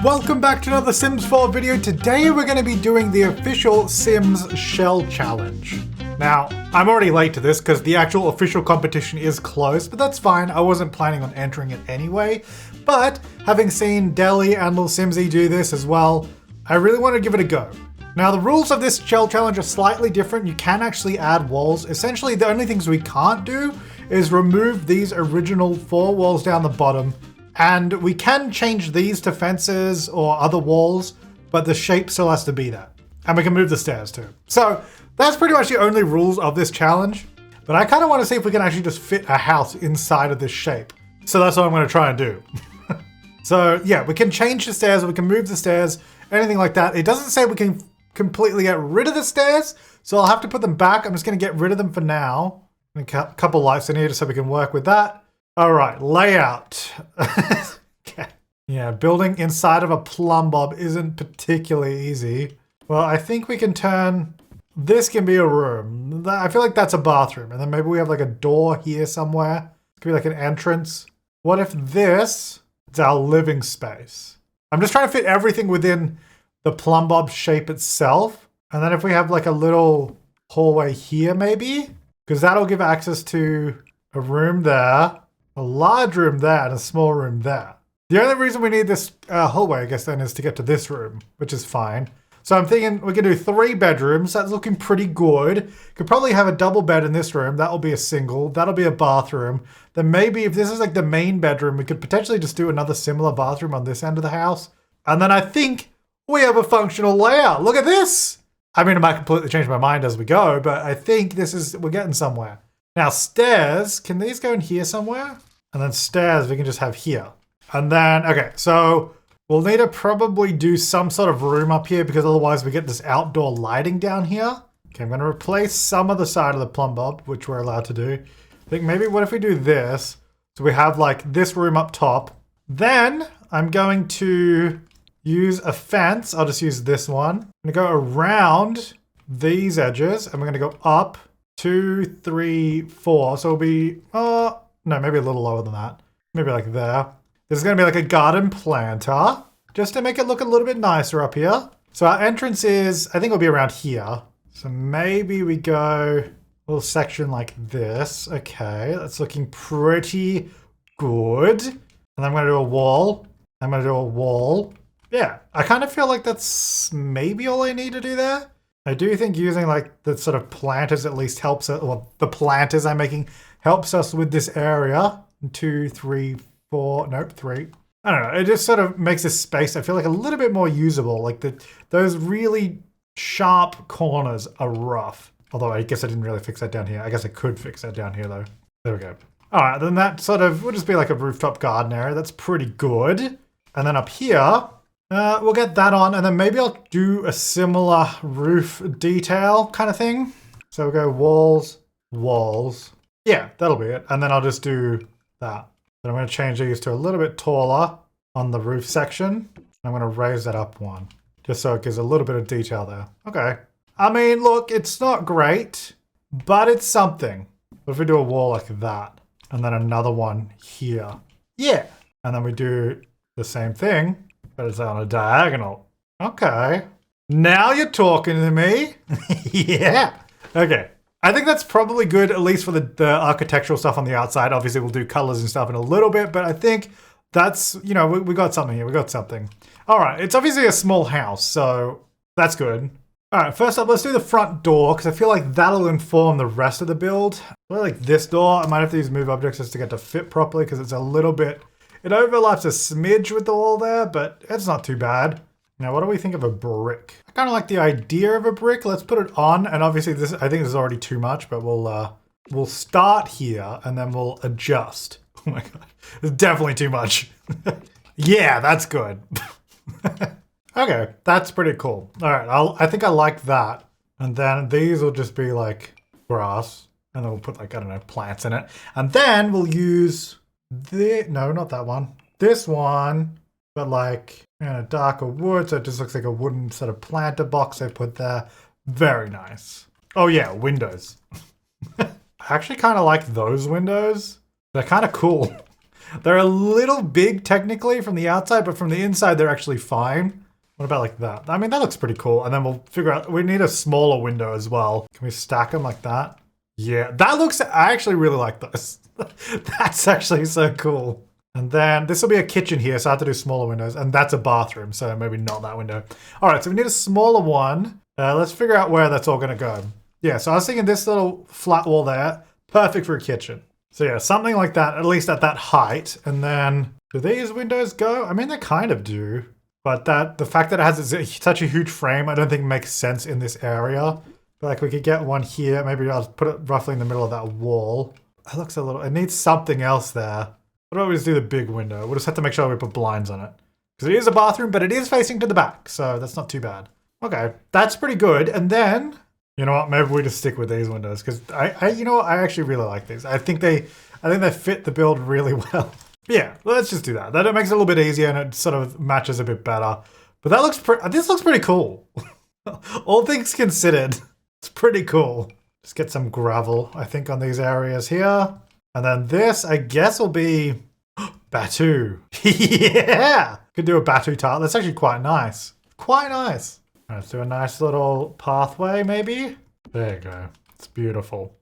Welcome back to another Sims 4 video. Today we're going to be doing the official Sims Shell Challenge. Now, I'm already late to this because the actual official competition is closed, but that's fine. I wasn't planning on entering it anyway. But having seen Deli and Little Simsy do this as well, I really want to give it a go. Now, the rules of this Shell Challenge are slightly different. You can actually add walls. Essentially, the only things we can't do is remove these original 4 walls down the bottom. And we can change these to fences or other walls, but the shape still has to be that. And we can move the stairs too. So that's pretty much the only rules of this challenge. But I kind of want to see if we can actually just fit a house inside of this shape. So that's what I'm going to try and do. So yeah, we can change the stairs, we can move the stairs, anything like that. It doesn't say we can completely get rid of the stairs, so I'll have to put them back. I'm just going to get rid of them for now. And a couple lights in here just so we can work with that. All right, layout. Okay. Yeah, building inside of a plumbob isn't particularly easy. Well, I think we can turn, this can be a room. I feel like that's a bathroom. And then maybe we have like a door here somewhere. It could be like an entrance. What if this is our living space? I'm just trying to fit everything within the plumbob shape itself. And then if we have like a little hallway here maybe, because that'll give access to a room there, a large room there, and a small room there. The only reason we need this hallway, I guess, then is to get to this room, which is fine. So I'm thinking we can do 3 bedrooms. That's looking pretty good. Could probably have a double bed in this room. That'll be a single. That'll be a bathroom. Then maybe if this is like the main bedroom, we could potentially just do another similar bathroom on this end of the house. And then I think we have a functional layout. Look at this. I mean, I might completely change my mind as we go, but I think we're getting somewhere. Now stairs, can these go in here somewhere? And then stairs we can just have here. And then, okay, so we'll need to probably do some sort of room up here because otherwise we get this outdoor lighting down here. Okay, I'm gonna replace some of the side of the plumbob, which we're allowed to do. I think maybe what if we do this? So we have like this room up top. Then I'm going to use a fence. I'll just use this one. I'm gonna go around these edges and we're gonna go up 2, 3, 4. So it'll be, no, maybe a little lower than that. Maybe like there. There's gonna be like a garden planter just to make it look a little bit nicer up here. So our entrance is, I think it'll be around here. So maybe we go a little section like this. Okay, that's looking pretty good. And I'm gonna do a wall. I'm gonna do a wall. Yeah, I kind of feel like that's maybe all I need to do there. I do think using like the sort of planters at least helps us, well, the planters I'm making helps us with this area. 2, 3, 4, nope, 3. I don't know, it just sort of makes this space, I feel like a little bit more usable. Like those really sharp corners are rough. Although I guess I didn't really fix that down here. I guess I could fix that down here though. There we go. All right, then that sort of will just be like a rooftop garden area. That's pretty good. And then up here, we'll get that on, and then maybe I'll do a similar roof detail kind of thing. So we'll go walls, walls. Yeah, that'll be it. And then I'll just do that. Then I'm going to change these to a little bit taller on the roof section. I'm going to raise that up one, just so it gives a little bit of detail there. Okay. I mean, look, it's not great, but it's something. What if we do a wall like that? And then another one here. Yeah. And then we do the same thing, but it's on a diagonal. Okay. Now you're talking to me. Yeah. Okay. I think that's probably good, at least for the architectural stuff on the outside. Obviously, we'll do colors and stuff in a little bit, but I think that's, you know, we got something here. We got something. All right. It's obviously a small house, so that's good. All right. First up, let's do the front door, because I feel like that'll inform the rest of the build. Like this door, I might have to use move objects just to get to fit properly, because it's a little bit, it overlaps a smidge with the wall there, but it's not too bad. Now, what do we think of a brick? I kind of like the idea of a brick. Let's put it on. And obviously this, I think this is already too much, but we'll start here and then we'll adjust. Oh my God, it's definitely too much. Yeah, that's good. Okay, that's pretty cool. All right, I think I like that. And then these will just be like grass. And then we'll put like, I don't know, plants in it. And then we'll use no, not that one. This one, but like, you know, darker wood, so it just looks like a wooden sort of planter box I put there. Very nice. Oh yeah, windows. I actually kind of like those windows. They're kind of cool. They're a little big technically from the outside, but from the inside they're actually fine. What about like that? I mean, that looks pretty cool. And then we'll figure out, we need a smaller window as well. Can we stack them like that? Yeah, that looks, I actually really like this. That's actually so cool. And then this will be a kitchen here, so I have to do smaller windows. And that's a bathroom, so maybe not that window. All right, so we need a smaller one. Let's figure out where that's all gonna go. Yeah, so I was thinking this little flat wall there, perfect for a kitchen. So yeah, something like that, at least at that height. And then, do these windows go? I mean, they kind of do. But the fact that it has such a huge frame, I don't think makes sense in this area. But like we could get one here. Maybe I'll put it roughly in the middle of that wall. It looks a little, it needs something else there. What about we just do the big window? We'll just have to make sure we put blinds on it. Because it is a bathroom, but it is facing to the back. So that's not too bad. Okay, that's pretty good. And then, you know what? Maybe we just stick with these windows. Because you know what? I actually really like these. I think they fit the build really well. Yeah, let's just do that. That makes it a little bit easier and it sort of matches a bit better. But that looks this looks pretty cool. All things considered, it's pretty cool. Just get some gravel, I think, on these areas here. And then this, I guess, will be Batu. Yeah! Could do a Batu tile. That's actually quite nice. Quite nice. Let's do a nice little pathway, maybe. There you go. It's beautiful.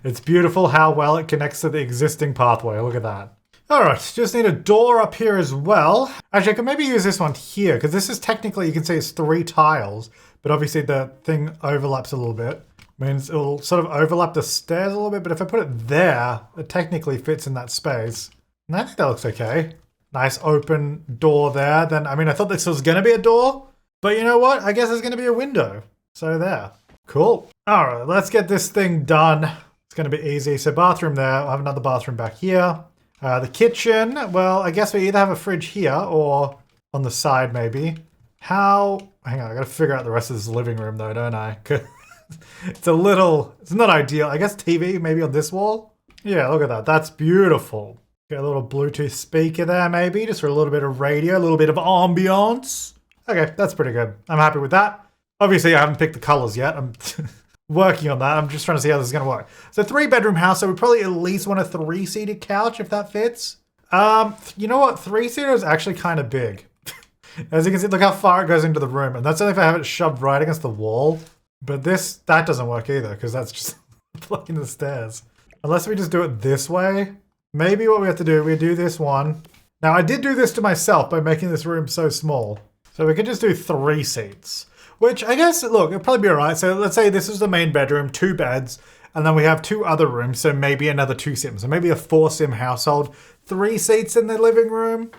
It's beautiful how well it connects to the existing pathway. Look at that. All right, just need a door up here as well. Actually, I could maybe use this one here because this is technically, you can see it's 3 tiles, but obviously the thing overlaps a little bit. Means it'll sort of overlap the stairs a little bit, but if I put it there, it technically fits in that space. And I think that looks okay. Nice open door there. Then, I mean, I thought this was gonna be a door, but you know what? I guess there's gonna be a window. So there. Cool. All right, let's get this thing done. It's gonna be easy. So bathroom there, I'll have another bathroom back here. The kitchen, well, I guess we either have a fridge here or on the side maybe. Hang on, I gotta figure out the rest of this living room though, don't I? It's not ideal. I guess TV maybe on this wall. Yeah, look at that. That's beautiful. Get a little Bluetooth speaker there maybe, just for a little bit of radio, a little bit of ambiance. Okay, that's pretty good. I'm happy with that. Obviously, I haven't picked the colors yet. I'm working on that. I'm just trying to see how this is going to work. So 3-bedroom house, so we probably at least want a 3-seated couch if that fits. You know what? 3-seater is actually kind of big. As you can see, look how far it goes into the room. And that's only if I have it shoved right against the wall. But that doesn't work either because that's just blocking the stairs. Unless we just do it this way. Maybe what we have to do, we do this one. Now I did do this to myself by making this room so small. So we could just do 3 seats. Which I guess, look, it'll probably be alright. So let's say this is the main bedroom, 2 beds. And then we have 2 other rooms, so maybe another 2 sims. So maybe a 4-sim household. 3 seats in the living room.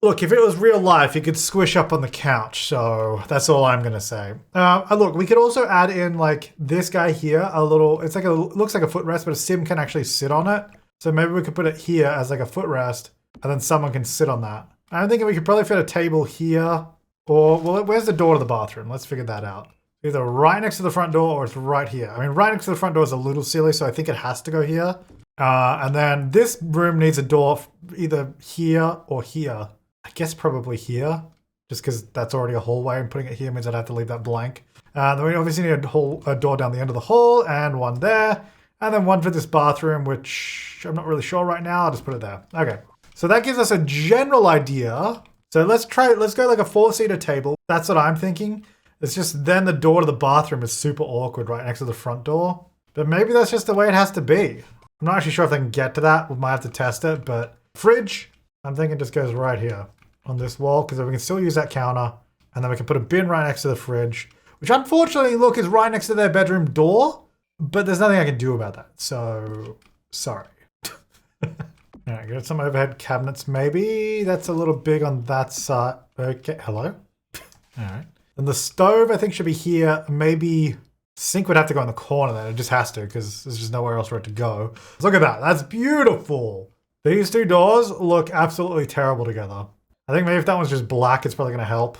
Look, if it was real life, you could squish up on the couch, so that's all I'm gonna say. Look, we could also add in like this guy here, looks like a footrest, but a sim can actually sit on it. So maybe we could put it here as like a footrest, and then someone can sit on that. I'm thinking we could probably fit a table here, or, well, where's the door to the bathroom? Let's figure that out. Either right next to the front door or it's right here. I mean, right next to the front door is a little silly, so I think it has to go here. And then this room needs a door either here or here. I guess probably here, just because that's already a hallway and putting it here means I'd have to leave that blank. Then we obviously need a door down the end of the hall and one there. And then one for this bathroom, which I'm not really sure right now. I'll just put it there. Okay, so that gives us a general idea. So let's go like a 4-seater table. That's what I'm thinking. It's just then the door to the bathroom is super awkward right next to the front door. But maybe that's just the way it has to be. I'm not actually sure if I can get to that. We might have to test it, but fridge, I'm thinking just goes right here on this wall because we can still use that counter. And then we can put a bin right next to the fridge, which unfortunately, look, is right next to their bedroom door. But there's nothing I can do about that. So, sorry. All right, get some overhead cabinets maybe. That's a little big on that side. Okay, hello? All right. And the stove, I think, should be here. Maybe sink would have to go in the corner then. It just has to because there's just nowhere else for it to go. Look at that. That's beautiful. These 2 doors look absolutely terrible together. I think maybe if that one's just black, it's probably going to help.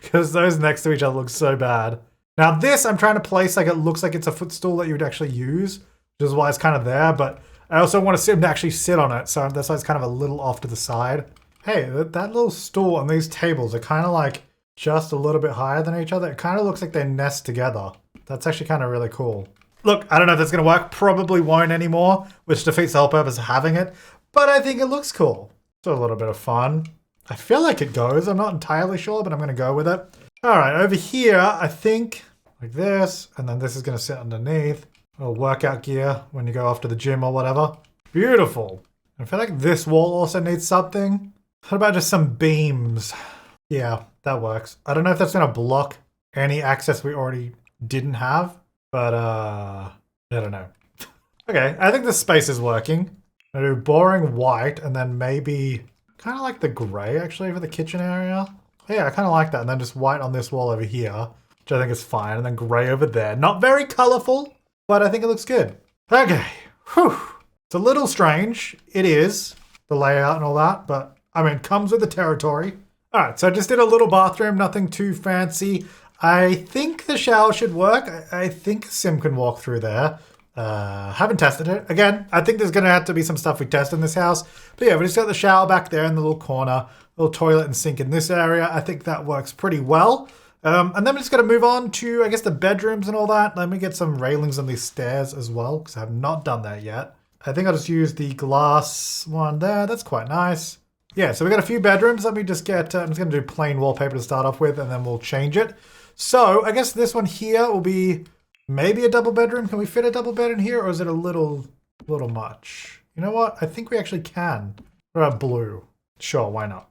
Because those next to each other look so bad. Now this, I'm trying to place like it looks like it's a footstool that you would actually use, which is why it's kind of there. But I also want to actually sit on it. So that's why it's kind of a little off to the side. Hey, that little stool and these tables are kind of like just a little bit higher than each other. It kind of looks like they nest together. That's actually kind of really cool. Look, I don't know if that's going to work. Probably won't anymore, which defeats the whole purpose of having it. But I think it looks cool. It's a little bit of fun. I feel like it goes. I'm not entirely sure, but I'm going to go with it. All right, over here, I think like this, and then this is going to sit underneath. A little workout gear when you go off to the gym or whatever. Beautiful. I feel like this wall also needs something. How about just some beams? Yeah, that works. I don't know if that's going to block any access we already didn't have, but I don't know. Okay, I think the space is working. I do boring white and then maybe kind of like the gray actually for the kitchen area. Yeah, I kind of like that. And then just white on this wall over here, which I think is fine. And then gray over there. Not very colorful, but I think it looks good. Okay, whew. It's a little strange. It is, the layout and all that, but I mean, comes with the territory. All right, so I just did a little bathroom, nothing too fancy. I think the shower should work. I think Sim can walk through there. Haven't tested it. Again, I think there's gonna have to be some stuff we test in this house. But yeah, we just got the shower back there in the little corner, little toilet and sink in this area. I think that works pretty well. And then we're just gonna move on to, I guess, the bedrooms and all that. Let me get some railings on these stairs as well, because I have not done that yet. I think I'll just use the glass one there. That's quite nice. Yeah, so we got a few bedrooms. Let me just get, I'm just gonna do plain wallpaper to start off with, and then we'll change it. So I guess this one here will be maybe a double bedroom. Can we fit a double bed in here, or is it a little much? You know what? I think we actually can. What about blue? Sure, why not?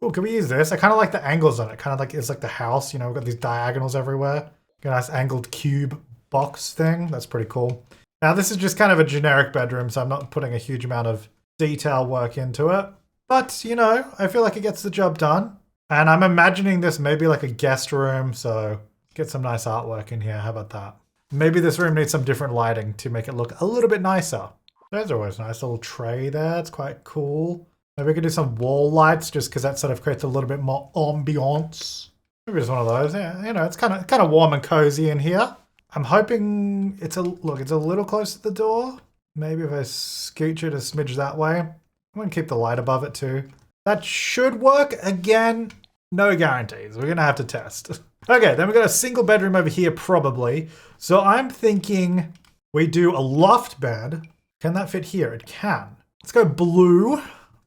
Oh, can we use this? I kind of like the angles on it. Kind of like it's like the house. You know, we've got these diagonals everywhere. Got a nice angled cube box thing. That's pretty cool. Now this is just kind of a generic bedroom, so I'm not putting a huge amount of detail work into it. But, you know, I feel like it gets the job done. And I'm imagining this maybe like a guest room, so get some nice artwork in here. How about that? Maybe this room needs some different lighting to make it look a little bit nicer. Those are always nice. Little tray there. It's quite cool. Maybe we could do some wall lights just because that sort of creates a little bit more ambiance. Maybe just one of those. Yeah, you know, it's kind of warm and cozy in here. I'm hoping it's a little close to the door. Maybe if I scooch it a smidge that way. I'm going to keep the light above it too. That should work. Again, no guarantees. We're going to have to test. Okay, then we've got a single bedroom over here probably. So I'm thinking we do a loft bed. Can that fit here? It can. Let's go blue.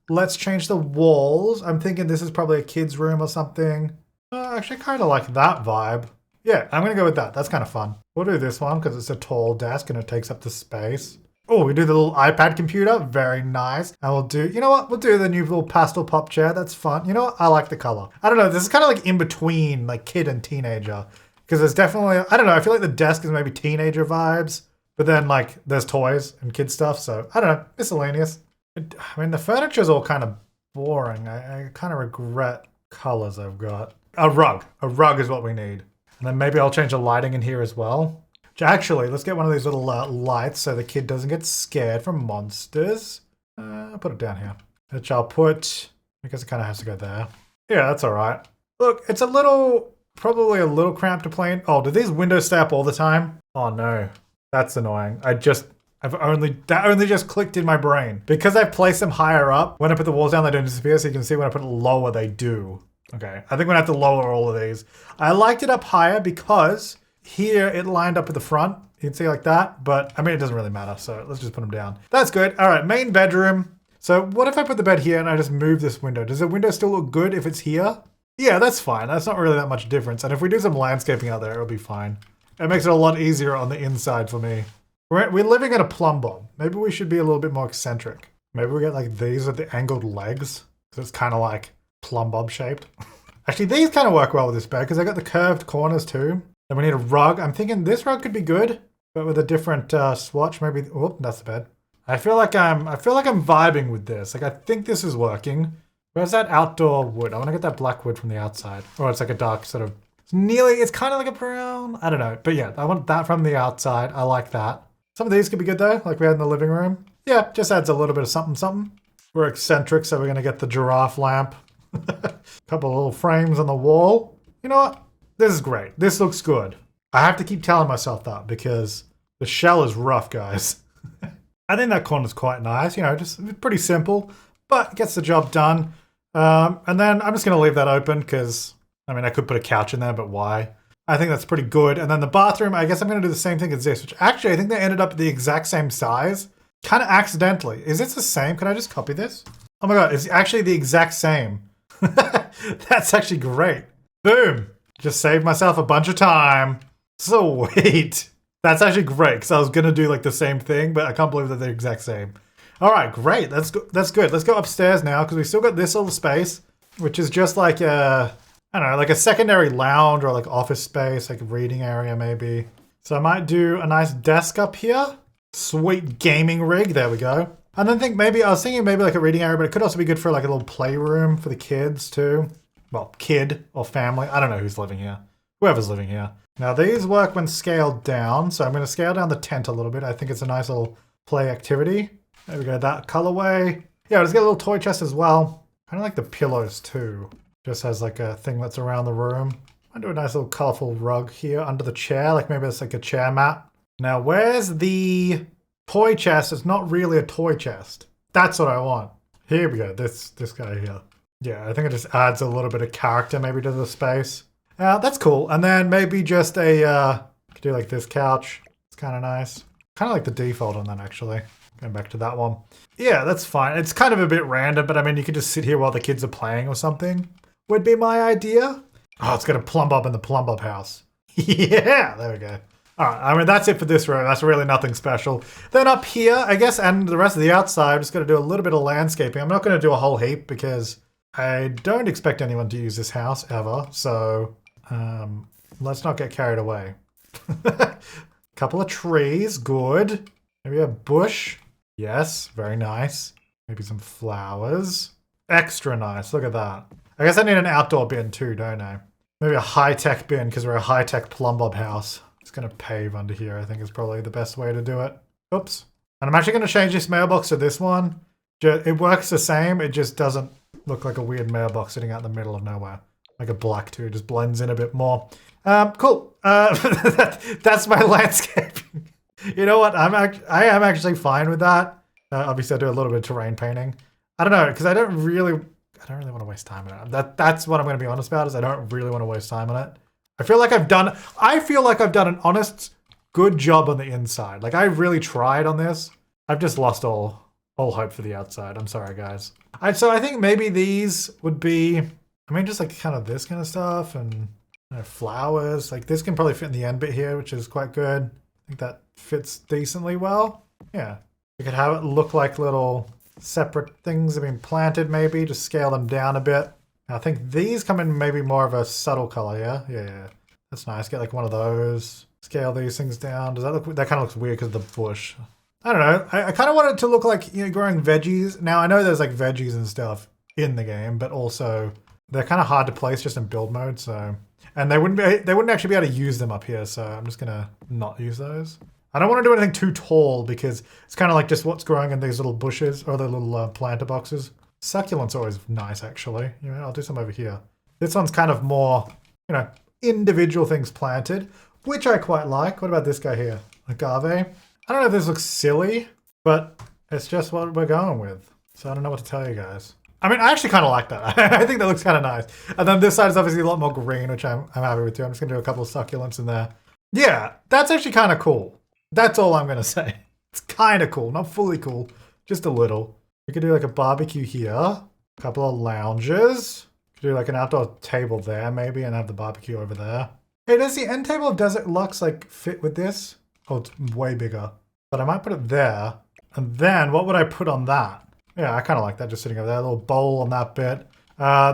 Let's change the walls. I'm thinking this is probably a kid's room or something. Actually, I kind of like that vibe. Yeah, I'm going to go with that. That's kind of fun. We'll do this one because it's a tall desk and it takes up the space. Oh, we do the little iPad computer. Very nice. And we'll do, you know what? We'll do the new little pastel pop chair. That's fun. You know what? I like the color. I don't know. This is kind of like in between like kid and teenager. Because there's definitely, I don't know. I feel like the desk is maybe teenager vibes. But then like there's toys and kid stuff. So I don't know. Miscellaneous. I mean, the furniture is all kind of boring. I kind of regret colors I've got. A rug. A rug is what we need. And then maybe I'll change the lighting in here as well. Actually, let's get one of these little lights so the kid doesn't get scared from monsters. I'll put it down here. Which I'll put, I guess it kind of has to go there. Yeah, that's all right. Look, it's a little, probably a little cramped to play in. Oh, do these windows stay up all the time? Oh no, that's annoying. That only just clicked in my brain. Because I've placed them higher up, when I put the walls down, they don't disappear. So you can see when I put it lower, they do. Okay, I think we're gonna have to lower all of these. I liked it up higher because here it lined up at the front. You can see like that, but I mean, it doesn't really matter. So let's just put them down. That's good. All right, main bedroom. So what if I put the bed here and I just move this window? Does the window still look good if it's here? Yeah, that's fine. That's not really that much difference. And if we do some landscaping out there, it'll be fine. It makes it a lot easier on the inside for me. We're living in a plumbob. Maybe we should be a little bit more eccentric. Maybe we get like these with the angled legs. So it's kind of like plumbob shaped. Actually, these kind of work well with this bed because they got the curved corners too. Then we need a rug. I'm thinking this rug could be good, but with a different swatch. Maybe. Oh, that's the bed. I feel like I'm vibing with this. Like I think this is working. Where's that outdoor wood? I want to get that black wood from the outside. Or it's like a dark sort of. It's kind of like a brown. I don't know, but yeah, I want that from the outside. I like that. Some of these could be good though, like we had in the living room. Yeah, just adds a little bit of something. We're eccentric, so we're gonna get the giraffe lamp. Couple of little frames on the wall. You know what? This is great. This looks good. I have to keep telling myself that because the shell is rough, guys. I think that corner's quite nice. You know, just pretty simple, but gets the job done. And then I'm just going to leave that open because, I mean, I could put a couch in there, but why? I think that's pretty good. And then the bathroom, I guess I'm going to do the same thing as this, which actually I think they ended up the exact same size. Kind of accidentally. Is this the same? Can I just copy this? Oh my god, it's actually the exact same. That's actually great. Boom. Just saved myself a bunch of time. Sweet. That's actually great, because I was going to do like the same thing, but I can't believe that they're the exact same. All right, great. That's good. Let's go upstairs now, because we still got this little space, which is just like a, I don't know, like a secondary lounge or like office space, like a reading area maybe. So I might do a nice desk up here. Sweet gaming rig. There we go. And then I was thinking maybe like a reading area, but it could also be good for like a little playroom for the kids too. Well, kid or family. I don't know who's living here. Whoever's living here. Now these work when scaled down, so I'm going to scale down the tent a little bit. I think it's a nice little play activity. There we go, that colorway. Yeah, let's get a little toy chest as well. Kind of like the pillows too. Just has like a thing that's around the room. I do a nice little colorful rug here under the chair, like maybe it's like a chair mat. Now where's the toy chest? It's not really a toy chest. That's what I want. Here we go, this guy here. Yeah, I think it just adds a little bit of character maybe to the space. That's cool. And then maybe just a, could do like this couch. It's kind of nice. Kind of like the default on that actually. Going back to that one. Yeah, that's fine. It's kind of a bit random, but I mean, you could just sit here while the kids are playing or something. Would be my idea. Oh, it's got a plumbob in the plumbob house. Yeah, there we go. All right, I mean, that's it for this room. That's really nothing special. Then up here, I guess, and the rest of the outside, I'm just going to do a little bit of landscaping. I'm not going to do a whole heap because I don't expect anyone to use this house ever. So let's not get carried away. Couple of trees, good. Maybe a bush. Yes, very nice. Maybe some flowers. Extra nice, look at that. I guess I need an outdoor bin too, don't I? Maybe a high-tech bin because we're a high-tech plumbob house. It's going to pave under here, I think is probably the best way to do it. Oops. And I'm actually going to change this mailbox to this one. It works the same, it just doesn't look like a weird mailbox sitting out in the middle of nowhere. Like a black too, it just blends in a bit more. Cool. That's my landscaping. You know what? I am actually fine with that. Obviously, I do a little bit of terrain painting. I don't know, because I don't really want to waste time on it. That's what I'm going to be honest about. Is I don't really want to waste time on it. I feel like I've done an honest, good job on the inside. Like I really tried on this. I've just lost all hope for the outside. I'm sorry, guys. So I think maybe these would be. I mean, just like kind of this kind of stuff and flowers. Like this can probably fit in the end bit here, which is quite good. I think that fits decently well. Yeah. We could have it look like little separate things have been planted maybe, just scale them down a bit. I think these come in maybe more of a subtle color, yeah? Yeah. That's nice. Get like one of those. Scale these things down. Does that look, that kind of looks weird because of the bush. I don't know. I kind of want it to look like, growing veggies. Now I know there's like veggies and stuff in the game, but also they're kind of hard to place just in build mode, so. And they wouldn't actually be able to use them up here, so I'm just gonna not use those. I don't want to do anything too tall because it's kind of like just what's growing in these little bushes or the little planter boxes. Succulent's always nice, actually. I'll do some over here. This one's kind of more, individual things planted, which I quite like. What about this guy here? Agave. I don't know if this looks silly, but it's just what we're going with. So I don't know what to tell you guys. I mean, I actually kind of like that. I think that looks kind of nice. And then this side is obviously a lot more green, which I'm happy with too. I'm just going to do a couple of succulents in there. Yeah, that's actually kind of cool. That's all I'm going to say. It's kind of cool. Not fully cool. Just a little. We could do like a barbecue here. A couple of lounges. Could do like an outdoor table there maybe and have the barbecue over there. Hey, does the end table of Desert Lux like fit with this? Oh, it's way bigger. But I might put it there. And then what would I put on that? Yeah, I kind of like that just sitting over there. A little bowl on that bit.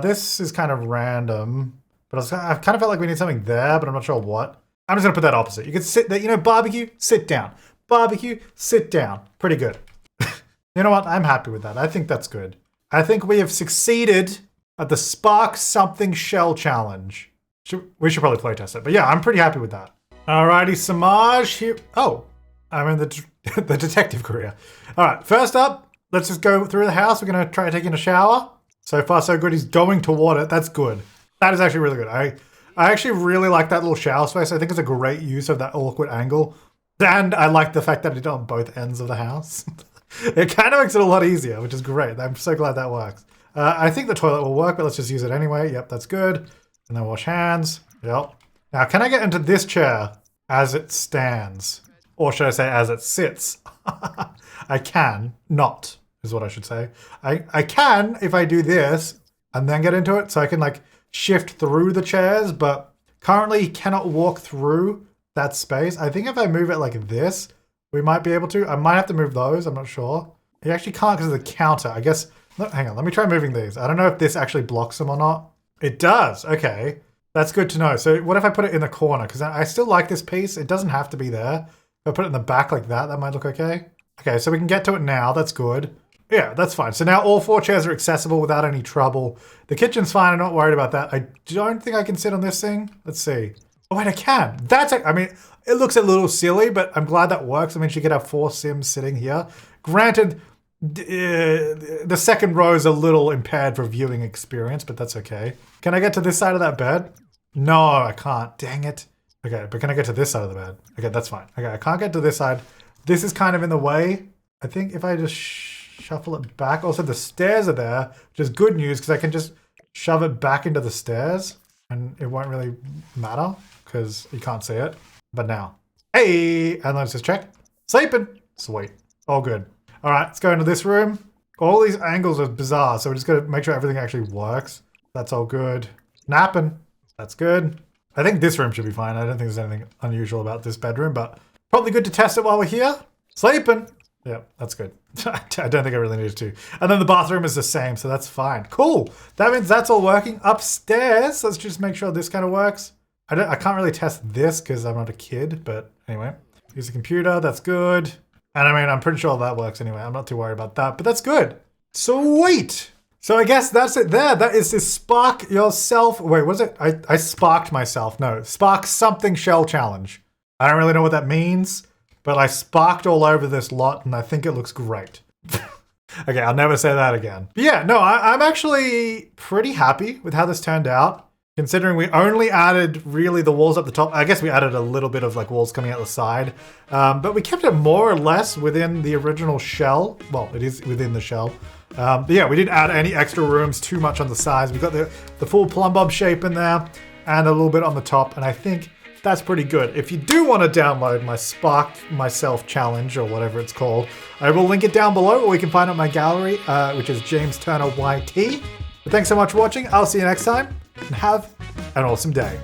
This is kind of random. But I kind of felt like we need something there, but I'm not sure what. I'm just going to put that opposite. You could sit there, barbecue, sit down. Barbecue, sit down. Pretty good. You know what? I'm happy with that. I think that's good. I think we have succeeded at the Spark Something Shell Challenge. We should probably playtest it. But yeah, I'm pretty happy with that. Alrighty, Samaj here. Oh, I'm in the detective career. All right, first up, let's just go through the house. We're going to try taking a shower. So far, so good. He's going toward it. That's good. That is actually really good. I actually really like that little shower space. I think it's a great use of that awkward angle. And I like the fact that it's on both ends of the house. It kind of makes it a lot easier, which is great. I'm so glad that works. I think the toilet will work, but let's just use it anyway. Yep, that's good. And then wash hands. Yep. Now, can I get into this chair as it stands? Or should I say as it sits? I can not, is what I should say. I can if I do this and then get into it, so I can like shift through the chairs, but currently cannot walk through that space. I think if I move it like this, we might be able to. I might have to move those, I'm not sure. You actually can't because of the counter. I guess, hang on, let me try moving these. I don't know if this actually blocks them or not. It does, okay. That's good to know. So what if I put it in the corner? Because I still like this piece. It doesn't have to be there. If I put it in the back like that, that might look okay. Okay, so we can get to it now. That's good. Yeah, that's fine. So now all 4 chairs are accessible without any trouble. The kitchen's fine. I'm not worried about that. I don't think I can sit on this thing. Let's see. Oh, wait, I can. That's, I mean, it looks a little silly, but I'm glad that works. I mean, she could have 4 Sims sitting here. Granted, the second row is a little impaired for viewing experience, but that's okay. Can I get to this side of that bed? No, I can't. Dang it. Okay, but can I get to this side of the bed? Okay, that's fine. Okay, I can't get to this side. This is kind of in the way. I think if I just shuffle it back. Also, the stairs are there, which is good news because I can just shove it back into the stairs and it won't really matter because you can't see it. But now, hey, and let's just check. Sleeping. Sweet. All good. All right, let's go into this room. All these angles are bizarre, so we just got to make sure everything actually works. That's all good. Napping. That's good. I think this room should be fine. I don't think there's anything unusual about this bedroom, but probably good to test it while we're here. Sleeping. Yeah, that's good. I don't think I really needed to. And then the bathroom is the same, so that's fine. Cool. That means that's all working. Upstairs, let's just make sure this kind of works. I can't really test this because I'm not a kid, but anyway. Use the computer, that's good. And I mean, I'm pretty sure that works anyway. I'm not too worried about that, but that's good. Sweet. So I guess that's it there. That is the Spark Yourself. Wait, what is it? I sparked myself. No, Spark Something Shell Challenge. I don't really know what that means, but I sparked all over this lot and I think it looks great. Okay, I'll never say that again. But yeah, no, I'm actually pretty happy with how this turned out. Considering we only added really the walls up the top. I guess we added a little bit of like walls coming out the side. But we kept it more or less within the original shell. Well, it is within the shell. But yeah, we didn't add any extra rooms too much on the sides. We got the full plumbob shape in there and a little bit on the top. And I think that's pretty good. If you do want to download my Spark Myself Challenge or whatever it's called, I will link it down below, or you can find it in my gallery, which is James Turner YT. But thanks so much for watching. I'll see you next time and have an awesome day.